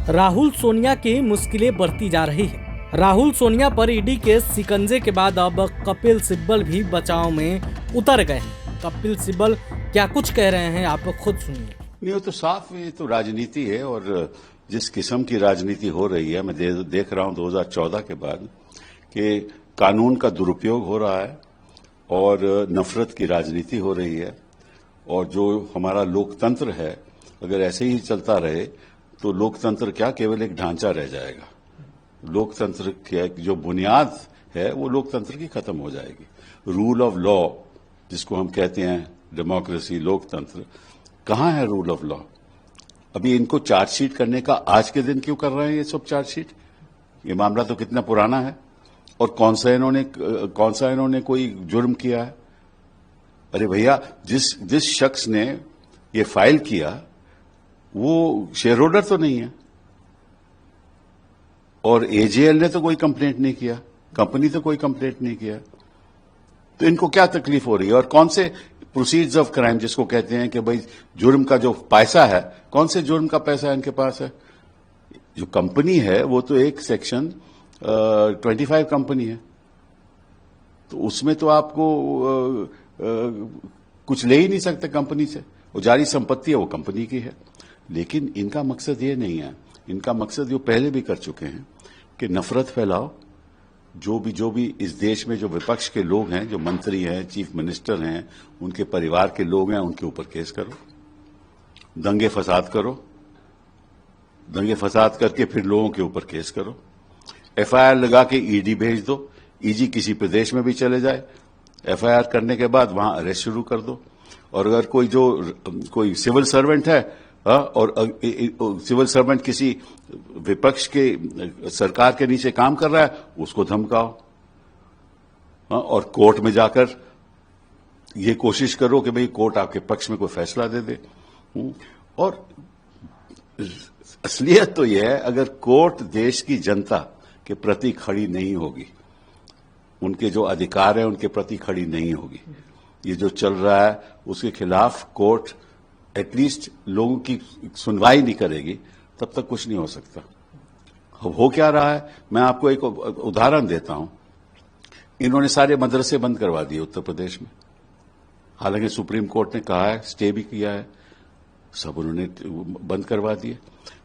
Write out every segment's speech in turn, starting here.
राहुल सोनिया की मुश्किलें बढ़ती जा रही है। राहुल सोनिया पर ईडी के शिकंजे के बाद अब कपिल सिब्बल भी बचाव में उतर गए हैं। कपिल सिब्बल क्या कुछ कह रहे हैं, आप खुद सुनिए। नहीं, वो तो साफ, ये तो राजनीति है और जिस किस्म की राजनीति हो रही है, मैं देख रहा हूं 2014 के बाद कि कानून का दुरुपयोग हो रहा है और नफरत की राजनीति हो रही है। और जो हमारा लोकतंत्र है, अगर ऐसे ही चलता रहे तो लोकतंत्र क्या, केवल एक ढांचा रह जाएगा। लोकतंत्र की जो बुनियाद है वो लोकतंत्र की खत्म हो जाएगी। रूल ऑफ लॉ जिसको हम कहते हैं, डेमोक्रेसी, लोकतंत्र, कहां है रूल ऑफ लॉ? अभी इनको चार्जशीट करने का आज के दिन क्यों कर रहे हैं ये सब चार्जशीट? ये मामला तो कितना पुराना है और कौन सा इन्होंने कोई जुर्म किया है? अरे भैया, जिस शख्स ने ये फाइल किया वो शेयर होल्डर तो नहीं है और एजेएल ने तो कोई कंप्लेंट नहीं किया, कंपनी तो कोई कंप्लेंट नहीं किया। तो इनको क्या तकलीफ हो रही है? और कौन से प्रोसीड्स ऑफ क्राइम जिसको कहते हैं कि भाई जुर्म का जो पैसा है, कौन से जुर्म का पैसा इनके पास है? जो कंपनी है वो तो एक सेक्शन 25 कंपनी है, तो उसमें तो आपको कुछ ले ही नहीं सकते कंपनी से। वो जारी संपत्ति है, वो कंपनी की है। लेकिन इनका मकसद ये नहीं है। इनका मकसद जो पहले भी कर चुके हैं कि नफरत फैलाओ। जो भी इस देश में जो विपक्ष के लोग हैं, जो मंत्री हैं, चीफ मिनिस्टर हैं, उनके परिवार के लोग हैं, उनके ऊपर केस करो, दंगे फसाद करो, दंगे फसाद करके फिर लोगों के ऊपर केस करो, एफआईआर लगा के ईडी भेज दो, ईडी किसी प्रदेश में भी चले जाए, एफआईआर करने के बाद वहां अरेस्ट शुरू कर दो। और अगर कोई सिविल सर्वेंट है और सिविल सर्वेंट किसी विपक्ष के सरकार के नीचे काम कर रहा है, उसको धमकाओ और कोर्ट में जाकर ये कोशिश करो कि भाई कोर्ट आपके पक्ष में कोई फैसला दे दे। और असलियत तो यह है, अगर कोर्ट देश की जनता के प्रति खड़ी नहीं होगी, उनके जो अधिकार है उनके प्रति खड़ी नहीं होगी, ये जो चल रहा है उसके खिलाफ कोर्ट एटलीस्ट लोगों की सुनवाई नहीं करेगी, तब तक कुछ नहीं हो सकता। हो क्या रहा है, मैं आपको एक उदाहरण देता हूं। इन्होंने सारे मदरसे बंद करवा दिए उत्तर प्रदेश में, हालांकि सुप्रीम कोर्ट ने कहा है, स्टे भी किया है, सब उन्होंने बंद करवा दिए।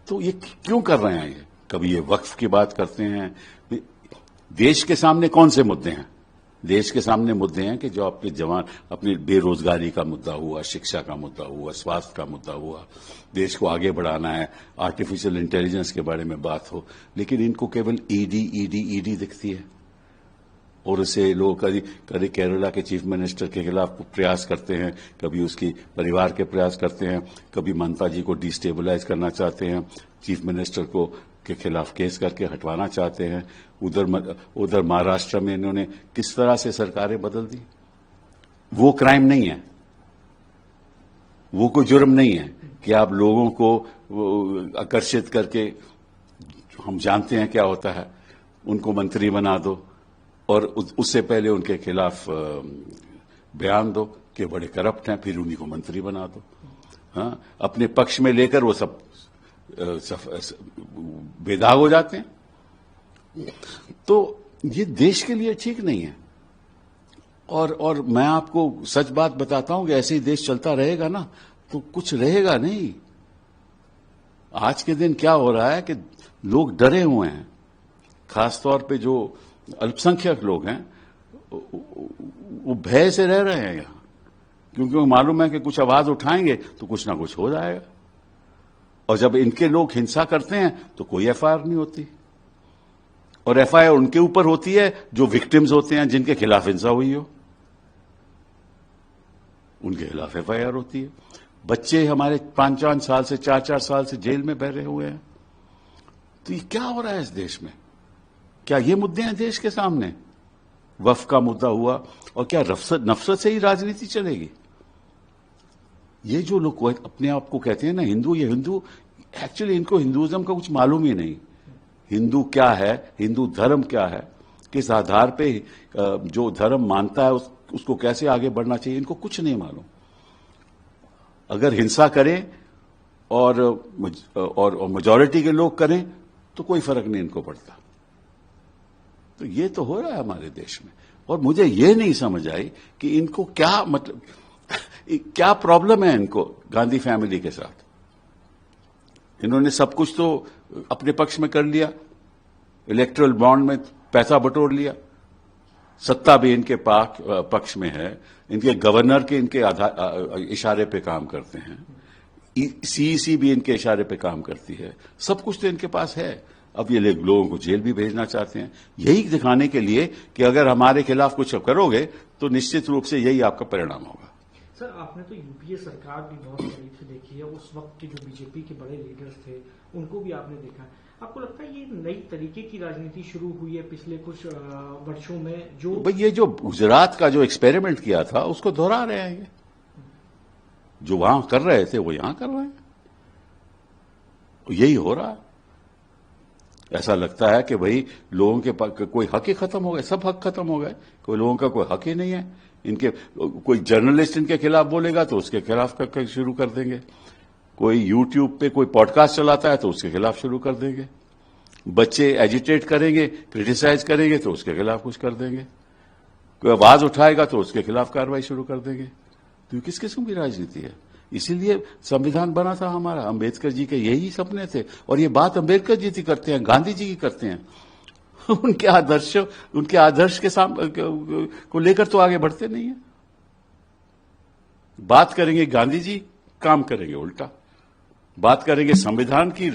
तो ये क्यों कर रहे हैं? ये कभी ये वक्फ की बात करते हैं। देश के सामने कौन से मुद्दे हैं? देश के सामने मुद्दे हैं कि जो आपके जवान, अपनी बेरोजगारी का मुद्दा हुआ, शिक्षा का मुद्दा हुआ, स्वास्थ्य का मुद्दा हुआ, देश को आगे बढ़ाना है, आर्टिफिशियल इंटेलिजेंस के बारे में बात हो। लेकिन इनको केवल ईडी दिखती है और उसे लोग कभी केरला के चीफ मिनिस्टर के खिलाफ प्रयास करते हैं, कभी उसकी परिवार के प्रयास करते हैं, कभी ममता जी को डिस्टेबलाइज करना चाहते हैं, चीफ मिनिस्टर को के खिलाफ केस करके हटवाना चाहते हैं। उधर महाराष्ट्र में इन्होंने किस तरह से सरकारें बदल दी। वो क्राइम नहीं है, वो कोई जुर्म नहीं है कि आप लोगों को आकर्षित करके, हम जानते हैं क्या होता है, उनको मंत्री बना दो और उससे पहले उनके खिलाफ बयान दो कि बड़े करप्ट हैं, फिर उन्हीं को मंत्री बना दो। हाँ, अपने पक्ष में लेकर वो सब बेदाग हो जाते हैं। तो ये देश के लिए ठीक नहीं है। और मैं आपको सच बात बताता हूं कि ऐसे ही देश चलता रहेगा ना तो कुछ रहेगा नहीं। आज के दिन क्या हो रहा है कि लोग डरे हुए हैं, खासतौर पे जो अल्पसंख्यक लोग हैं वो भय से रह रहे हैं यहां, क्योंकि वो मालूम है कि कुछ आवाज उठाएंगे तो कुछ ना कुछ हो जाएगा। और जब इनके लोग हिंसा करते हैं तो कोई एफआईआर नहीं होती, और एफआईआर उनके ऊपर होती है जो विक्टिम्स होते हैं, जिनके खिलाफ हिंसा हुई हो, उनके खिलाफ एफआईआर होती है। बच्चे हमारे 5-5 साल से 4-4 साल से जेल में बह हुए हैं। तो ये क्या हो रहा है इस देश में? क्या ये मुद्दे हैं देश के सामने? वक्फ का मुद्दा हुआ, और क्या नफरत से ही राजनीति चलेगी? ये जो लोग अपने आप को कहते हैं ना हिंदू, ये हिंदू एक्चुअली इनको हिंदुइज्म का कुछ मालूम ही नहीं। हिंदू क्या है, हिंदू धर्म क्या है, किस आधार पे जो धर्म मानता है उसको कैसे आगे बढ़ना चाहिए, इनको कुछ नहीं मालूम। अगर हिंसा करें और मेजॉरिटी के लोग करें तो कोई फर्क नहीं इनको पड़ता। तो ये तो हो रहा है हमारे देश में, और मुझे ये नहीं समझ आई कि इनको क्या मतलब क्या प्रॉब्लम है इनको गांधी फैमिली के साथ। इन्होंने सब कुछ तो अपने पक्ष में कर लिया, इलेक्टोरल बॉन्ड में पैसा बटोर लिया, सत्ता भी इनके पक्ष में है, इनके गवर्नर के इनके इशारे पे काम करते हैं, सीईसी भी इनके इशारे पे काम करती है, सब कुछ तो इनके पास है। अब ये लोगों को जेल भी भेजना चाहते हैं, यही दिखाने के लिए कि अगर हमारे खिलाफ कुछ करोगे तो निश्चित रूप से यही आपका परिणाम होगा। सर, आपने तो यूपीए सरकार भी बहुत करीब से देखी है, उस वक्त के जो बीजेपी के बड़े लीडर्स थे उनको भी आपने देखा है। आपको लगता है ये नई तरीके की राजनीति शुरू हुई है पिछले कुछ वर्षों में? जो भाई ये जो गुजरात का जो एक्सपेरिमेंट किया था उसको दोहरा रहे हैं, ये जो वहां कर रहे थे वो यहां कर रहे हैं, यही हो रहा है। ऐसा लगता है कि भाई लोगों के कोई हक ही खत्म हो गए, सब हक खत्म हो गए, कोई लोगों का कोई हक ही नहीं है। इनके कोई जर्नलिस्ट इनके खिलाफ बोलेगा तो उसके खिलाफ शुरू कर देंगे, कोई यूट्यूब पे कोई पॉडकास्ट चलाता है तो उसके खिलाफ शुरू कर देंगे, बच्चे एजिटेट करेंगे, क्रिटिसाइज करेंगे तो उसके खिलाफ कुछ कर देंगे, कोई आवाज उठाएगा तो उसके खिलाफ कार्रवाई शुरू कर देंगे। तो किस किस्म की राजनीति है? इसीलिए संविधान बना था हमारा, अंबेडकर जी के यही सपने थे, और ये बात अंबेडकर जी की करते हैं, गांधी जी की करते हैं। उनके आदर्श के सामने को लेकर तो आगे बढ़ते नहीं है। बात करेंगे गांधी जी, काम करेंगे उल्टा, बात करेंगे संविधान की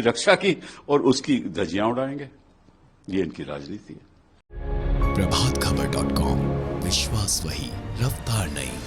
रक्षा की और उसकी धज्जियां उड़ाएंगे। ये इनकी राजनीति है। प्रभातखबर.com, विश्वास वही, रफ्तार नहीं।